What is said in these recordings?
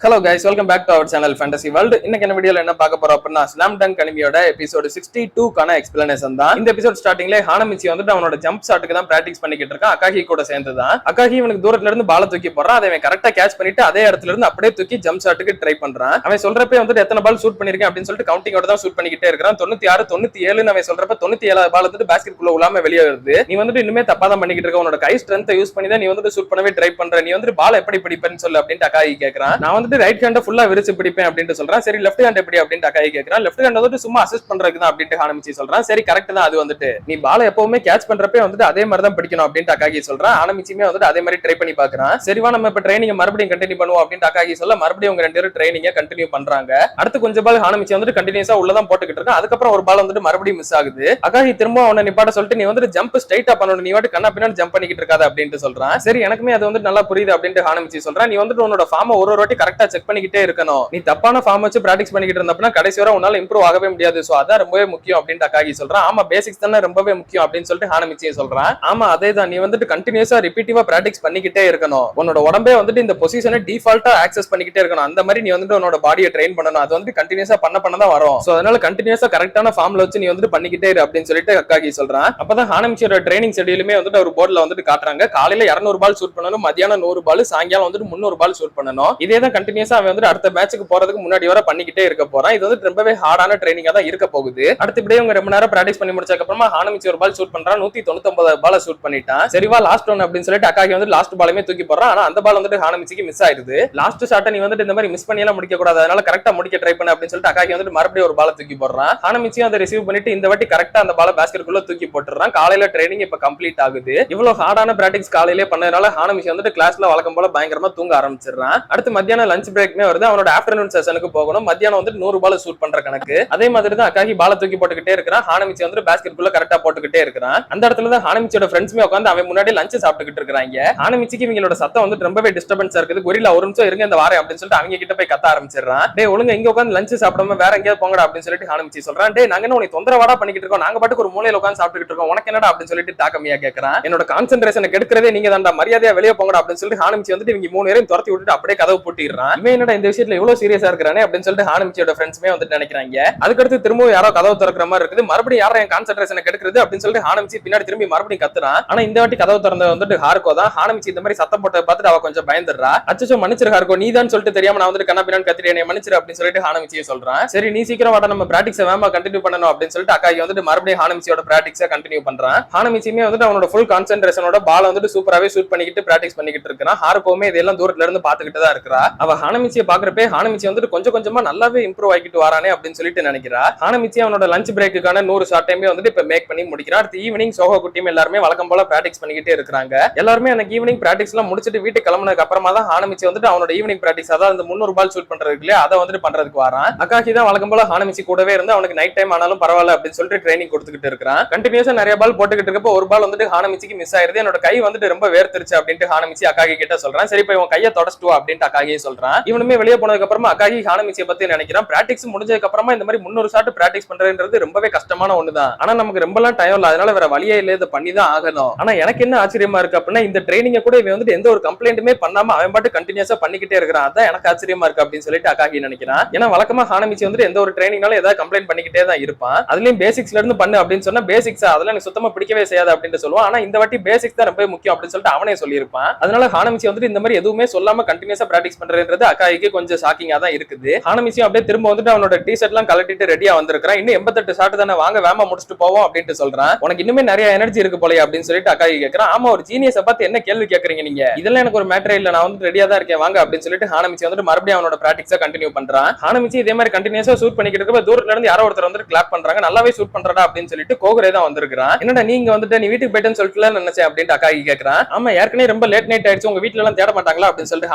Hello guys, welcome back to our channel Fantasy World. இன்னைக்கு என்ன வீடியோல என்ன பார்க்க போறோம் அப்படின்னா ஸ்லாம் டங்க் அனிமியோட எபிசோட் 62 கான எக்ஸ்பிளனேஷன் தான். இந்த எபிசோட் ஸ்டார்டிங்ல ஹானமிச்சி வந்துட்டு அவனோட ஜம்ப் ஷாட்டுக்கு தான் பிராக்டிஸ் பண்ணிக்கிட்டு இருக்கான் அகாஹி கூட சேர்ந்து தான். அகாஹி இவனுக்கு தூரத்துல இருந்து பால தூக்கி போறான், அதை கரெக்டா கேட்ச் பண்ணிட்டு அதே இடத்துல இருந்து அப்படியே தூக்கி ஜம்ப் ஷாட்டுக்கு ட்ரை பண்றான். அவன் சொல்றப்ப வந்துட்டு எத்தனை பால் ஷூட் பண்ணிருக்கேன் அப்படின்னு சொல்லிட்டு கவுண்டிங்கோட தான் ஷூட் பண்ணிக்கிட்டே இருக்கான். 96 97 அவன் சொல்றப்ப 97 பால் வந்துட்டு பேஸ்கெட் குள்ள உலாம வெளியே வருது. நீ வந்துட்டு இன்னுமே தப்பா தான் பண்ணிக்கிட்டு இருக்க, உன்னோட கை ஸ்ட்ரென்த்தை யூஸ் பண்ணி தான் நீ வந்துட்டு ஷூட் பண்ணவே ட்ரை பண்ற, நீ வந்துட்டு பால் எப்படி பிடிப்பேன்னு சொல்லு அப்படின்னு அகாஹி கேட்கறான். நான் வந்துட்டு ரைட் ஹேண்ட ஃபுல்லா விரிச்சு பிடிப்பேன் அப்படின்னு சொல்றான். சரி லெஃப்ட் ஹேண்ட் எப்படி அப்படின்னு அகாஹி கேக்குறான். லெஃப்ட் ஹேண்ட் வந்துட்டு சும்மா அசிஸ்ட் பண்றதுக்கு தான் அப்படின்னு ஹானமிச்சி சொல்றான். சரி கரெக்ட் தான், அது வந்துட்டு நீ பால எப்பவுமே கேட்ச் பண்றப்பே வந்துட்டு அதே மாதிரி தான் பிடிக்கணும் அப்படின்னு அகாஹி சொல்றான். ஹானமிச்சியுமே வந்துட்டு அதே மாதிரி ட்ரை பண்ணி பாக்குறான். சரிவா நம்ம இப்ப ட்ரைனிங் மறுபடியும் கண்டினியூ பண்ணுவோம் அப்படின்னு அகாஹி சொல்ல மறுபடியும் அவங்க ரெண்டு பேரும் ட்ரைனிங்க கண்டினியூ பண்றாங்க. அடுத்து கொஞ்சம் பால் ஹானமிச்சி வந்துட்டு கண்டினியூஸா உள்ளதான் போட்டுக்கிட்டு இருக்கான். அதுக்கப்புறம் ஒரு பால் வந்துட்டு மறுபடியும் மிஸ் ஆகுது. அகாஹி திரும்ப அவனை நிப்பாட்ட சொல்லிட்டு நீ வந்துட்டு ஜம்ப் ஸ்ட்ரைட்டா பண்ணணும், நீ வாட்டு கண்ணா பின்னாடி ஜம்ப் பண்ணிக்கிட்டு இருக்காது அப்படின்னு சொல்றான். சரி எனக்குமே அது வந்துட்டு நல்லா புரியுது அப்படின்னு ஹானமிச்சி சொல்றான். நீ வந்துட்டு உன்னோட ஃபார்மை ஒரு வாட்டி கரெக்டா செக் பண்ணிக்கிட்டே இருக்கணும், நீ தப்பான ஃபார்ம் வச்சு பிராக்டிஸ் பண்ணிக்கிட்டு இருந்தப்பனா கடைசி வரை உன்னால இம்ப்ரூவ் ஆகவே முடியாது. சோ அதான் ரொம்பவே முக்கியம் அப்படின்னு அகாஹி சொல்றான். ஆமா பேசிக்ஸ் தானே ரொம்பவே முக்கியம் அப்படின்னு சொல்லிட்டு ஹானமிச்சி சொல்றான். ஆமா அதே தான், நீ வந்துட்டு கண்டினியூஸா ரிப்பீட்டிவா பிராக்டிஸ் பண்ணிக்கிட்டே இருக்கணும், உன்னோட உடம்பே வந்துட்டு இந்த பொசிஷனை டிஃபால்ட்டா ஆக்சஸ் பண்ணிக்கிட்டே இருக்கணும், அந்த மாதிரி நீ வந்துட்டு உன்னோட பாடியை ட்ரெயின் பண்ணணும், அது வந்து கண்டினியூஸா பண்ண தான் வரும். சோ அதனால கண்டினியூஸா கரெக்டான ஃபார்ம்ல வச்சு நீ வந்துட்டு பண்ணிக்கிட்டே இரு அப்படின்னு சொல்லிட்டு அகாஹி சொல்றான். அப்பதான் ஹானமிச்சியோட ட்ரைனிங் ஷெட்யூலுமே வந்துட்டு ஒரு போர்ட்ல வந்துட்டு காட்டுறாங்க. காலையில 200 பால் ஷூட் பண்ணணும், மத்தியானம் 100 பால், சாயங்காலம் வந்துட்டு 300 பால் ஷூட் பண்ணணும். இதே தான் கண்டினியூஸா அவன் வந்துட்டு அடுத்த மேட்சுக்கு போறதுக்கு முன்னாடி வர பண்ணிக்கிட்டே இருக்க போறான். இது வந்து ரொம்பவே ஹார்டான ட்ரைனிங்கா தான் இருக்க போகுது. அடுத்து இப்படியே அவங்க ரொம்ப நேரம் பிராக்டிஸ் பண்ணி முடிச்சதுக்கு அப்புறமா ஹானமிச்சி ஒரு பால் ஷூட் பண்றான். 199 பால் ஷூட் பண்ணிட்டான். சரிவா லாஸ்ட் ஒன் அப்படின்னு சொல்லிட்டு அகாஹி வந்து லாஸ்ட் பாலுமே தூக்கி போறான். ஆனா அந்த பால் வந்துட்டு ஹானமிச்சிக்கு மிஸ் ஆயிடுது. லாஸ்ட் ஷாட்டை நீ வந்துட்டு இந்த மாதிரி மிஸ் பண்ணி எல்லாம் முடிக்க கூடாது, அதனால கரெக்டா முடிக்க ட்ரை பண்ணு அப்படின்னு சொல்லிட்டு அகாஹி வந்துட்டு மறுபடியும் ஒரு பால தூக்கி போடுறான். ஹானமிச்சியும் அதை ரிசீவ் பண்ணிட்டு இந்த வாட்டி கரெக்டா அந்த பால பேஸ்கெட்டுக்குள்ள தூக்கி போட்டுறான். காலையில ட்ரைனிங் இப்ப கம்ப்ளீட் ஆகுது. இவ்வளவு ஹார்டான பிராக்டிஸ் காலையிலே பண்ணதுனால ஹானமிச்சி வந்துட்டு கிளாஸ்ல வழக்கம் போல பயங்கரமா தூங்க ஆரம்பிச்சிடறான். அடுத்து மத்தியானம் லஞ்ச் பிரேக்மே வருது. அவனோட ஆஃப்டர்நூன் செஷனுக்கு போகணும். மத்தியானம் வந்து 100 பால் ஷூட் பண்ற கணக்கு. அதே மாதிரி தான் அகாஹி பால தூக்கி போட்டுக்கிட்டே இருக்கிறான். ஹானமிச்சி வந்து பேஸ்கெட் குள்ள கரெக்டா போட்டுக்கிட்டே இருக்கிறான். அந்த இடத்துல தான் ஹானமிச்சியோட ஃப்ரெண்ட்ஸ்மே உட்கார்ந்து அவன் முன்னாடி லஞ்ச் சாப்பிட்டுக்கிட்டு இருக்காங்க. ஹானமிச்சிக்கு இவங்களோட சத்தம் வந்து ரொம்பவே டிஸ்டர்பன்ஸா இருக்குது. கொரில்லா ஒரு நிமிஷம் இருங்க இந்த வாரேன் அப்படின்னு சொல்லிட்டு அவங்க கிட்ட போய் கத்த ஆரம்பிச்சிடறான். டேய் ஒழுங்கா இங்க உட்கார்ந்து லஞ்ச் சாப்பிடாம வேற எங்கேயாவது போங்கடா அப்படின்னு சொல்லிட்டு ஹானமிச்சி சொல்றான். டேய் நாங்க என்ன உன்னை தொந்தரவாடா பண்ணிக்கிட்டு இருக்கோம், நாங்க பாட்டுக்கு ஒரு மூலையில உட்கார்ந்து சாப்பிட்டுக்கிட்டு இருக்கோம், உனக்கு என்னடா அப்படின்னு சொல்லிட்டு தாக்கமியா கேட்கறான். என்னோட கான்சென்ட்ரேஷனை கெடுக்கிறதே நீங்க தான்டா, மரியாதையா வெளியே போங்கடா அப்படின்னு சொல்லிட்டு ஹானமிச்சி வந்துட்டு இவங்க 3 பேரையும் துரத்தி விட்டுட்டு அப்படியே கதவு பூட்டிடுறான். இவன் என்னடா இந்த விஷயத்துல இவ்வளவு சீரியஸா இருக்கிறானே அப்படின்னு சொல்லிட்டு ஹானமிச்சியோட ஃப்ரெண்ட்ஸ்மே வந்துட்டு நினைக்கிறாங்க. அதுக்கடுத்து திரும்ப யாரோ கதவு திறக்கிற மாதிரி இருக்குது. மறுபடியும் யாரோ என் கான்சென்ட்ரேஷனை கெடுக்கிறது அப்படின்னு சொல்லிட்டு ஹானமிச்சி பின்னாடி திரும்பி மறுபடியும் கத்துறான். ஆனா இந்த வாட்டி கதவு திறந்தது வந்துட்டு ஹார்கோ தான். ஹானமிச்சி இந்த மாதிரி சத்தம் போட்டதை பார்த்துட்டு அவ கொஞ்சம் பயந்துடுறா. அச்சோ மன்னிச்சிரு ஹார்கோ, நீ தான் சொல்லிட்டு தெரியாம நான் வந்துட்டு கண்ணா பின்னாடி கத்திட்டு என்னை மன்னிச்சிரு அப்படின்னு சொல்லிட்டு ஹானமிச்சியை சொல்றான். சரி நீ சீக்கிரம் வாட்ட, நம்ம பிராக்டிக்ஸை வேமா கண்டினியூ பண்ணணும் அப்படின்னு சொல்லிட்டு அகாஹி வந்துட்டு மறுபடியும் ஹானமிச்சியோட பிராக்டிக்ஸை கண்டினியூ பண்றான். ஹானமிச்சியுமே வந்துட்டு அவனோட ஃபுல் கான்சென்ட்ரேஷனோட பால வந்துட்டு சூப்பராவே ஷூட் பண்ணிக்கிட்டு பிராக்டிஸ் பண்ணிக்கிட்டு இருக்கான். ஹார்கோமே இதெல்லாம் தூரத்துல இருந்து பாத்துக்கிட்டு தான் இருக்கா. அவ ஹானமிச்சியை பாக்குறப்ப ஹானமிச்சி வந்துட்டு கொஞ்சம் கொஞ்சமா நல்லாவே இம்ப்ரூவ் ஆகிட்டு வரானே அப்படின்னு சொல்லிட்டு நினைக்கிறா. ஹானமிச்சி அவனோட லஞ்ச் பிரேக்குக்கான 100 ஷாட் டைமே வந்துட்டு இப்ப மேக் பண்ணி முடிக்கிறான். அடுத்து ஈவினிங் சோஹோ குட்டியும் எல்லாருமே வழக்கம் போல பிராக்டிஸ் பண்ணிக்கிட்டே இருக்காங்க. எல்லாருமே அந்த ஈவினிங் பிராக்டிஸ் எல்லாம் முடிச்சிட்டு வீட்டுக்கு கிளம்புனதுக்கு அப்புறமா தான் ஹானமிச்சி வந்துட்டு அவனோட ஈவினிங் பிராக்டிஸ் அதாவது அந்த 300 பால் ஷூட் பண்றதுக்கு அதை வந்துட்டு பண்றதுக்கு வரான். அகாஹி தான் வழக்கம் போல ஹானமிச்சி கூடவே இருந்து அவனுக்கு நைட் டைம் ஆனாலும் பரவாயில்ல அப்படின்னு சொல்லிட்டு ட்ரைனிங் கொடுத்துக்கிட்டு இருக்கான். கண்டினியூஸா நிறைய பால் போட்டுக்கிட்டு இருக்கப்போ ஒரு பால் வந்துட்டு ஹானமிச்சிக்கு மிஸ் ஆயிருது. என்னோட கை வந்துட்டு ரொம்ப வேர்த்திருச்சு அப்படின்ட்டு ஹானமிச்சி அகாஹி கிட்ட சொல்றான். சரி போய் உன் கையை தொடச்சிட்டு அப்படின்ட்டு அகாஹியே சொல்றான். இவனுமே வெளியே போனதுக்கு அப்புறமா அகாஹி ஹானமிச்சியை பத்தி நினைக்கிறான். பிராக்டிஸ் முடிஞ்சதுக்கு அப்புறமா இந்த மாதிரி 300 ஷாட் பிராக்டிஸ் பண்றதுன்றது ரொம்பவே கஷ்டமான ஒண்ணுதான். ஆனா நமக்கு ரொம்பலாம் டைம் இல்ல, அதனால வேற வழியே இல்ல, இதை பண்ணி தான் ஆகணும். ஆனா எனக்கு என்ன ஆச்சரியமா இருக்கு அப்படின்னா இந்த ட்ரைனிங்க கூட இவன் வந்துட்டு எந்த ஒரு கம்ப்ளைண்ட்டுமே பண்ணாம அவன் பாட்டு கண்டினியூஸா பண்ணிக்கிட்டே இருக்கிறான். அதான் எனக்கு ஆச்சரியமா இருக்கு அப்படின்னு சொல்லிட்டு அகாஹி நினைக்கிறான். ஏன்னா வழக்கமா ஹானமிச்சி வந்துட்டு எந்த ஒரு ட்ரைனிங்னாலும் ஏதாவது கம்ப்ளைண்ட் பண்ணிக்கிட்டே தான் இருப்பான். அதுலயும் பேசிக்ஸ்ல இருந்து பண்ணு அப்படின்னு சொன்னா பேசிக்ஸ் அதெல்லாம் எனக்கு சுத்தமா பிடிக்கவே செய்யாது அப்படின்னு சொல்லுவான். ஆனா இந்த வாட்டி பேசிக்ஸ் தான் ரொம்ப முக்கியம் அப்படின்னு சொல்லிட்டு அவனே சொல்லியிருப்பான். அதனால ஹானமிச்சி வந்துட்டு இந்த மாதிரி எதுவுமே சொல்லாம கண்டினியூஸா பிராக்டிஸ் பண்றதுன்றது அகாஹிக்கு கொஞ்சம் ஷாக்கிங்கா தான் இருக்குது. ஹானமிச்சியும் அப்படியே திரும்ப வந்துட்டு அவனோட டி-ஷர்ட் எல்லாம் கலட்டிட்டு ரெடியா வந்திருக்கான். இன்னும் 88 ஷாட் தானே, வாங்க வேமா முடிச்சுட்டு போவோம் அப்படின்னு சொல்றான். உனக்கு இன்னுமே நிறைய எனர்ஜி இருக்கு போல அப்படின்னு சொல்லிட்டு அகாஹி கேட்கறான். ஆமா ஒரு ஜீனியஸை பார்த்து என்ன கேள்வி கேட்கறீங்க நீங்க, இதெல்லாம் எனக்கு ஒரு மேட்டரே இல்ல, நான் வந்து ரெடியா தான் இருக்கேன் வாங்க அப்படின்னு சொல்லிட்டு ஹானமிச்சி வந்துட்டு மறுபடியும் அவனோட பிராக்டிக்ஸை கண்டினியூ பண்றான். ஹானமிச்சி இதே மாதிரி கண்டினியூஸா ஷூட் பண்ணிக்கிட்டு இருக்க தூரத்துல இருந்து யாரோ ஒருத்தர் வந்து கிளாப் பண்றாங்க. நல்லாவே ஷூட் பண்றடா அப்படின்னு சொல்லிட்டு கோகுரே தான் வந்திருக்கான். என்னடா நீங்க வந்துட்டு நீ வீட்டுக்கு போயிட்டேன்னு சொல்லிட்டு நினைச்சேன் அப்படின்ட்டு அகாஹி கேட்கறான். ஆமா ஏற்கனவே ரொம்ப லேட் நைட் ஆயிடுச்சு, உங்க வீட்டுல எல்லாம் தேட மாட்டாங்களா அப்படின்னு சொல்லிட்டு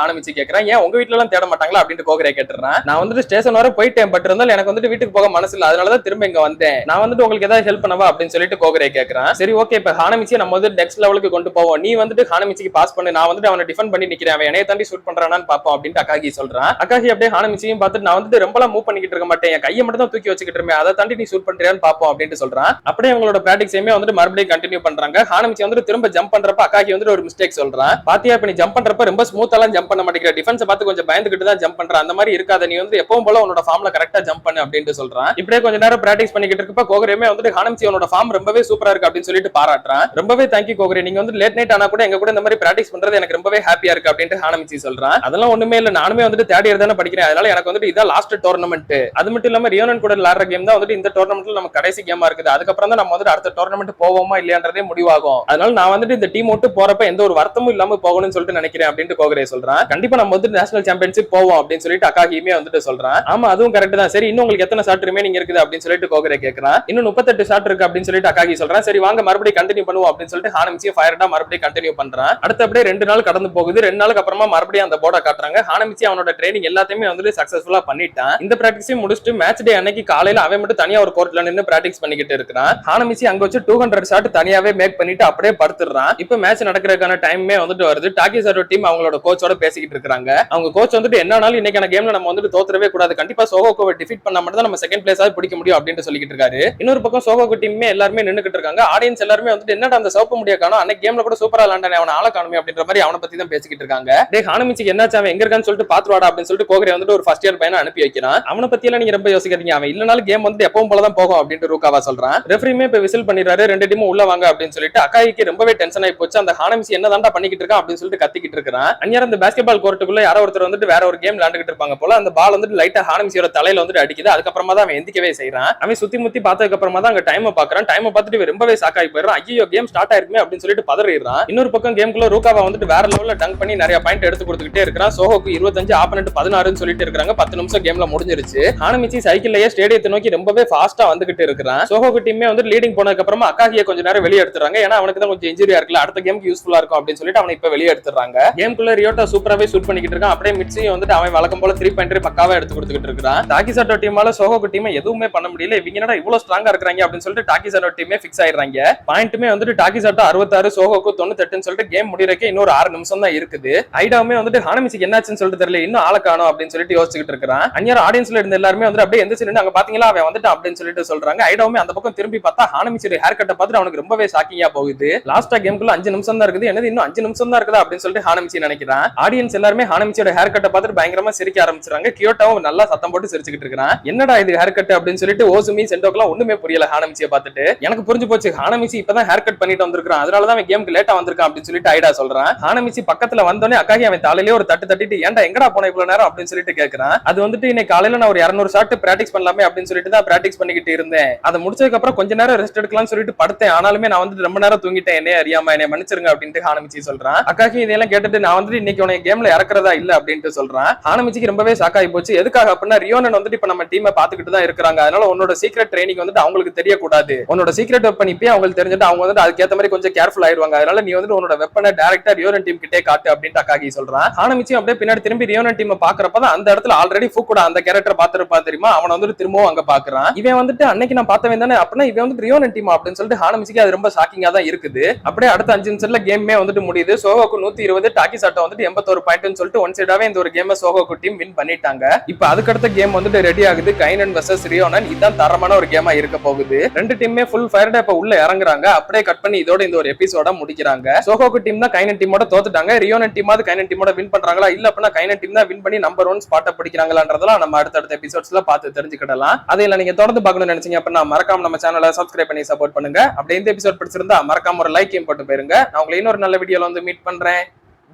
ஹானமிச்சி கேட்கறான். ஏன் உங்க வீட்டுல எல்லாம் தேட மாட்டாங்களா அப்படின்னு கோகுரே கேட்டுறான். நான் வந்துட்டு ஸ்டேஷன் வர போயிட்டேன், பட் இருந்தாலும் எனக்கு வந்துட்டு வீட்டுக்கு போக மனசு இல்ல, அதனாலதான் திரும்ப இங்க வந்தேன், நான் வந்துட்டு உங்களுக்கு ஏதாவது ஹெல்ப் பண்ணவா அப்படின்னு சொல்லிட்டு கோகுரே கேட்கறான். சரி ஓகே இப்ப ஹானமிச்சியை நம்ம வந்து நெக்ஸ்ட் லெவலுக்கு கொண்டு போவோம், நீ வந்துட்டு ஹானமிச்சிக்கு பாஸ் பண்ணு, நான் வந்துட்டு அவனை டிஃபெண்ட் பண்ணி நிக்கிறேன், அவன் என்னைய தாண்டி ஷூட் பண்றானான்னு பாப்போம் அப்படின்ட்டு அகாஹி சொல்றான். அகாஹி அப்படியே ஹானமிச்சியும் பார்த்துட்டு நான் வந்துட்டு ரொம்பலாம் மூவ் பண்ணிக்கிட்டு இருக்க மாட்டேன், என் கையை மட்டும் தான் தூக்கி வச்சுக்கிட்டு இருப்பேன், அதை தாண்டி நீ ஷூட் பண்றியான்னு பாப்போம் அப்படின்ட்டு சொல்றான். அப்படியே அவங்களோட பிராக்டிக்ஸையுமே வந்துட்டு மறுபடியும் கண்டினியூ பண்றாங்க. ஹானமிச்சி வந்துட்டு திரும்ப ஜம்ப் பண்றப்ப அகாஹி வந்துட்டு ஒரு மிஸ்டேக் சொல்றான். பாத்தியா இப்ப நீ ஜம்ப் பண்றப்ப ரொம்ப ஸ்மூத்தாலாம் ஜம்ப் பண்ண மாட்டேங்கிற, டிஃபென்ஸ் பார்த்து கொஞ்சம் பயந்துகிட்டு தான் ஜம்ப் பண்ற, அந்த மாதிரி இருக்காத, நீ வந்து எப்பவும் போல உன்னோட ஃபார்ம்ல கரெக்டா ஜம்ப் பண்ணு அப்படின்னு சொல்றான். இப்படியே கொஞ்ச நேரம் பிராக்டிஸ் பண்ணிக்கிட்டு இருக்கப்ப கோகரேமே வந்துட்டு ஹானமிச்சி உன்னோட ஃபார்ம் ரொம்பவே சூப்பரா இருக்கு அப்படின்னு சொல்லிட்டு பாராட்டுறான். ரொம்பவே தேங்க்யூ கோகரே, நீங்க வந்து லேட் நைட் ஆனா கூட எங்க கூட இந்த மாதிரி பிராக்டிஸ் பண்றது எனக்கு ரொம்பவே ஹாப்பியா இருக்கு அப்படின்ட்டு ஹானமிச்சி சொல்றான். அதெல்லாம் ஒண்ணுமே இல்ல, நானுமே வந்துட்டு தேர்ட் இயர் தானே படிக்கிறேன், அதனால எனக்கு வந்துட்டு இதான் லாஸ்ட் டோர்னமெண்ட். அது மட்டும் இல்லாம ரியோனன் கூட விளையாடுற கேம் தான் வந்துட்டு இந்த டோர்னமெண்ட்ல நம்ம கடைசி கேமா இருக்குது. அதுக்கப்புறம் தான் நம்ம வந்துட்டு அடுத்த டோர்னமெண்ட் போவோமா இல்லையான்றதே முடிவாகும். அதனால நான் வந்துட்டு இந்த டீம் விட்டு போறப்ப எந்த ஒரு வருத்தமும் இல்லாம போகணும்னு சொல்லிட்டு நினைக்கிறேன் அப்படின்னு கோகரே சொல்றான். கண்டிப்பா நம்ம வந்து நேஷனல் சாம்பியன்ஷிப் போவோம் அப்படின்னு சொல்லிட்டு அகாகியுமே வந்துட்டு சொல்றான். ஆமா அதுவும் கரெக்ட் தான், சரி இன்னும் உங்களுக்கு எத்தனை ஷாட் ரிமைனிங் இருக்குது அப்படின்னு சொல்லிட்டு கோகரே கேக்குறான். இன்னும் 38 ஷாட் இருக்கு அப்படின்னு சொல்லிட்டு அகாகி சொல்றான். சரி வாங்க மறுபடியும் கண்டினியூ பண்ணுவோம் அப்படின்னு சொல்லிட்டு ஹானமிச்சி ஃபயர்டா மறுபடியும் கண்டினியூ பண்றான். அடுத்து அப்படியே 2 நாள் கடந்து போகுது. 2 நாளுக்கு அப்புறமா மறுபடியும் அந்த போர்டை காட்டுறாங்க. ஹானமிச்சி அவனோட ட்ரைனிங் எல்லாத்தையுமே வந்துட்டு சக்சஸ்ஃபுல்லா பண்ணிட்டான். இந்த பிராக்டிஸையும் முடிச்சுட்டு மேட்ச் டே அன்னைக்கு காலையில அவன் மட்டும் தனியா ஒரு கோர்ட்ல நின்னு பிராக்டிஸ் பண்ணிக்கிட்டு இருக்கான். ஹானமிச்சி அங்க வச்சு 200 ஷாட் தனியாவே மேக் பண்ணிட்டு அப்படியே படுத்துறான். இப்ப மேட்ச் நடக்கிறதுக்கான டைமே வந்துட்டு வருது. டாக்கிசாட்டோ டீம் அவங்களோட கோச்சோட பேசிக்கிட்டு இருக்காங்க. அவங்க கோச் வந்துட்டு என்னாலும் இன்னைக்கான கேம்ல நம்ம வந்துட்டு தோத்துறவே கூடாது, கண்டிப்பா சோகோகோவை டிஃபீட் பண்ணா மட்டும் தான் நம்ம செகண்ட் பிளேஸாவது பிடிக்க முடியும் அப்படின்னு சொல்லிட்டு இருக்காரு. இன்னொரு பக்கம் சோகோகோ டீமே எல்லாருமே நின்னுக்கிட்டு இருக்காங்க. ஆடியன்ஸ் எல்லாருமே வந்துட்டு என்னடா அந்த சோப்பு முடிய காணோம், அன்னைக்கு கேம்ல கூட சூப்பரா விளையாண்டானே அவன ஆள காணுமே அப்படின்ற மாதிரி அவனை பத்தி தான் பேசிக்கிட்டு இருக்காங்க. டேய் ஹானமிச்சிக்கு என்னாச்சு, அவன் எங்க இருக்கான்னு சொல்லிட்டு பாத்துவாடா அப்படின்னு சொல்லிட்டு கோகரே வந்துட்டு ஒரு ஃபர்ஸ்ட் இயர் பையனை அனுப்பி வைக்கிறான். அவனை பத்தி எல்லாம் நீங்க ரொம்ப யோசிக்கிறீங்க, அவன் இல்லனாலும் கேம் வந்து எப்பவும் போல தான் போகும் அப்படின்னு ரூகாவா சொல்றான். ரெஃபரியுமே இப்ப விசில் பண்ணிடுறாரு, 2 டீமும் உள்ள வாங்க அப்படின்னு சொல்லிட்டு. அகாயிக்கு ரொம்பவே டென்ஷன் ஆகி போச்சு. அந்த ஹானமிச்சி என்ன தாண்டா பண்ணிக்கிட்டு இருக்கான் அப்படின்னு சொல்லிட்டு கத்திக்கிட்டு இருக்கான். அந்நேரம் அந்த பாஸ்கெட் பால் கோர்ட்டுக்குள்ள யாரோ ஒருத்தர் வந்துட்டு வேற ஒரு கேம் விளையாண்டுட்டு இருப்பாங்க போல. அந்த பால் வந்துட்டு லைட்டா ஹானமிச்சியோட தலையில வந்துட்டு அடிக்குது. அதுக்கப்புறமா தான் அவன் எந்திக்கவே செய்யறான். அவன் சுத்தி முத்தி பார்த்ததுக்கு அப்புறமா தான் அங்க டைம் பாக்குறான். டைம் பார்த்துட்டு ரொம்பவே ஷாக் ஆகி போயிடுறான். ஐயோ கேம் ஸ்டார்ட் ஆயிருக்குமே அப்படின்னு சொல்லிட்டு பதறிடுறான். இன்னொரு பக்கம் கேம்குள்ள ரூகாவா வந்துட்டு வேற லெவல்ல டங்க் பண்ணி நிறைய பாயிண்ட் எடுத்து கொடுத்துக்கிட்டே இருக்கான். சோஹோக்கு 25 ஆப்பனன்ட் 16 சொல்லிட்டு இருக்காங்க. 10 நிமிஷம் கேம்ல முடிஞ்சிருச்சு. ஹானமிச்சி சைக்கிள்லயே ஸ்டேடியத்தை நோக்கி ரொம்பவே ஃபாஸ்டா வந்துகிட்டு இருக்கான். சோஹோக்கு டீமே வந்து லீடிங் போனதுக்கு அப்புறமா அகாகியை கொஞ்சம் நேரம் வெளியே எடுத்துறாங்க. ஏன்னா அவனுக்கு தான் கொஞ்சம் இன்ஜுரியா இருக்குல்ல, அடுத்த கேமுக்கு யூஸ்ஃபுல்லா இருக்கும் அப்படின்னு சொல்லிட்டு அவனை இப்ப வெளியே எடுத்துறாங்க. கேம்குள்ள ரியோட்டா சூப்பராவே ஷூட் பண்ணிக்கிட்டு இருக்கான். அப்படியே மிட்சியும் வந்துட்டு அவன் வழக்கம் போல 3 பாயிண்ட் பக்காவா எடுத்து கொடுத்துக்கிட்டு இருக்கான். டாக்கிசாட்டோ டீமால சோஹோக்கு டீமை எதுவுமே பண்ண முடியல. இவங்க என்னடா இவ்வளவு ஸ்ட்ராங்கா இருக்காங்க அப்படின்னு சொல்லிட்டு டாக்கிசாட்டோ டீமே ஃபிக்ஸ் ஆயிடுறாங்க. பாயிண்ட்டுமே வந்துட்டு டாக்கிசாட்டோ 66 சோஹோக்கு 98 சொல்லிட்டு கேம் முடியறதுக்கு இன்னொரு 6 நிமிஷம் தான் இருக்குது. ஐடாவுமே வந்துட்டு ஹானமிச்சிக்கு என்னாச்சுன்னு சொல்லிட்டு தெரியல, இன்னும் ஆள காணோம் அப்படின்னு சொல்லிட்டு யோசிச்சுட்டு இருக்கான். அந்நியர் ஆடியன்ஸ்ல இருந்த எல்லாருமே வந்து அப்படியே எந்த நின்னு அங்க பாத்தீங்களா அவன் வந்துட்டான் அப்படின்னு சொல்லிட்டு சொல்றாங்க. ஐடாவுமே அந்த பக்கம் திரும்பி பார்த்தா ஹானமிச்சியோட ஹேர் கட்டை பார்த்துட்டு அவனுக்கு ரொம்பவே ஷாக்கிங்கா போகுது. லாஸ்டா கேம்குள்ள 5 நிமிஷம் தான் இருக்குது, என்னது இன்னும் 5 நிமிஷம் தான் இருக்குதா அப்படின்னு சொல்லிட்டு ஹானமிச்சி நினைக்கிறான். ஆடியன்ஸ் எல்லாருமே ஹானமிச்சியோட ஹேர் கட்டை பார்த்துட்டு பயங்கரமா சிரிக்க ஆரம்பிச்சாங்க. கியோட்டாவும் நல்லா சத்தம் போட்டு சிரிச்சுக்கிட்டு இருக்கான். என்னடா இது ஹேர் கட் அப்படின்னு சொல்லிட்டு ஓசுமி சென்டோக்கெல்லாம் ஒண்ணுமே புரியல ஹானமிச்சியை பார்த்துட்டு. எனக்கு புரிஞ்சு போச்சு, ஹானமிச்சி இப்பதான் ஹேர் கட் பண்ணிட்டு வந்திருக்கான், அதனாலதான் அவன் கேமுக்கு லேட்டா வந்திருக்கான் அப்படின்னு சொல்லிட்டு ஐடா சொல்றான். ஹானமிச்சி பக்கத்துல வந்தோடனே அக்காகி அவன் தலையிலே ஒரு தட்டு தட்டிட்டு ஏன்டா எங்கடா போன இவ்வளவு நேரம் அப்படின்னு சொல்லிட்டு கேட்கறான். அது வந்துட்டு இன்னைக்கு காலையில நான் ஒரு 200 ஷாட் பிராக்டிஸ் பண்ணலாமே அப்படின்னு சொல்லிட்டு தான் பிராக்டிஸ் பண்ணிக்கிட்டு இருந்தேன். அதை முடிச்சதுக்கு அப்புறம் கொஞ்ச நேரம் ரெஸ்ட் எடுக்கலாம்னு சொல்லிட்டு படுத்தேன், ஆனாலுமே நான் வந்துட்டு ரொம்ப நேரம் தூங்கிட்டேன், என்ன அறியாம என்னை மன்னிச்சிருங்க அப்படின்ட்டு ஹானமிச்சி சொல்றான். அக்காகி இதெல்லாம் கேட்டுட்டு நான் வந்துட்டு இன்னைக்கு உனக்கு கேம்ல இறக்குறதா இல்ல அப்படின்ட்டு சொல்றான். ஹானமிச்சிக்கு ரொம்பவே ஷாக் ஆகி போச்சு. எதுக்காக அப்படின்னா ரியோனன் வந்துட்டு இப்ப நம்ம டீமை பாத்துக்கிட்டு தான் இருக்காங்க, அதனால உன்னோட சீக்ரெட் ட்ரைனிங் வந்துட்டு அவங்களுக்கு தெரியக்கூடாது, உன்னோட சீக்ரெட் வெப்பன் இப்பயே அவங்களுக்கு தெரிஞ்சுட்டு அவங்க வந்துட்டு அதுக்கேற்ற மாதிரி கொஞ்சம் கேர்ஃபுல் ஆயிருவாங்க, அதனால நீ வந்துட்டு உன்னோட வெப்பனை டைரக்டா ரியோனன் டீம் கிட்டே காட்டு அப்படின்ட்டு அக்காகி சொல்றான். ஹானமிச்சி அப்படியே பின்னாடி திரும்பி ரியோனன் டீம் பாக்குறப்பதான் அந்த இடத்துல ஆல்ரெடி ஃபுகுடா அந்த கேரக்டர் பாத்துருப்பா தெரியுமா, அவன் வந்துட்டு திரும்பவும் அங்க பாக்குறான். இவன் வந்துட்டு அன்னைக்கு நான் பார்த்தவன் தானே, அப்படின்னா இவன் வந்து ரியோனன் டீம் அப்படின்னு சொல்லிட்டு ஹானமிச்சிக்கு அது ரொம்ப ஷாக்கிங்கா தான் இருக்குது. அப்படியே அடுத்த 5 நிமிஷத்துல கேமே வந்துட்டு முடியுது. சோஹோக்கு 120, டாக்கிசாட்டோ வந்துட்டு 81 பாயிண்ட்னு சொல்லிட்டு ஒன் சைடாவே இந்த ஒரு கேமை சோஹோக்கு டீம் வின் பண்ணிட்டாங்க. இப்போ அதுக்கடுத்த கேம் வந்துட்டு ரெடி ஆகுது, கைனன் வெர்சஸ் ரியோனன். இதான் தரமான ஒரு கேமா இருக்க போகுது. 2 டீமே ஃபுல் ஃபயர்டா இப்ப உள்ள இறங்குறாங்க. அப்படியே கட் பண்ணி இதோட இந்த ஒரு எபிசோட முடிக்கிறாங்க. சோஹோக்கு டீம் தான் கைனன் டீமோட தோத்துட்டாங்க. ரியோனன் டீமாவது கைனன் டீமோட வின் பண்றாங்களா இல்ல அப்படின்னா கைனன் டீம் தான் வின் பண்ணி நம்பர் 1 ஸ்பாட்டை பிடிக்கிறாங்களான்றதெல்லாம் நம்ம அடுத்தடுத்த எபிசோட்ஸ்ல பார்த்து தெரிஞ்சுக்கிடலாம். அதையில நீங்க தொடர்ந்து பார்க்கணும்னு நினைச்சீங்க அப்படின்னா மறக்காம நம்ம சேனலை சப்ஸ்கிரைப் பண்ணி சப்போர்ட் பண்ணுங்க. அப்படியே இந்த எபிசோட் பிடிச்சிருந்தா மறக்காம ஒரு லைக்கையும் போட்டு போயிருங்க. நான் உங்களை இன்னொரு நல்ல வீடியோல வந்து மீட் பண்றேன்.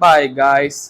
Bye guys.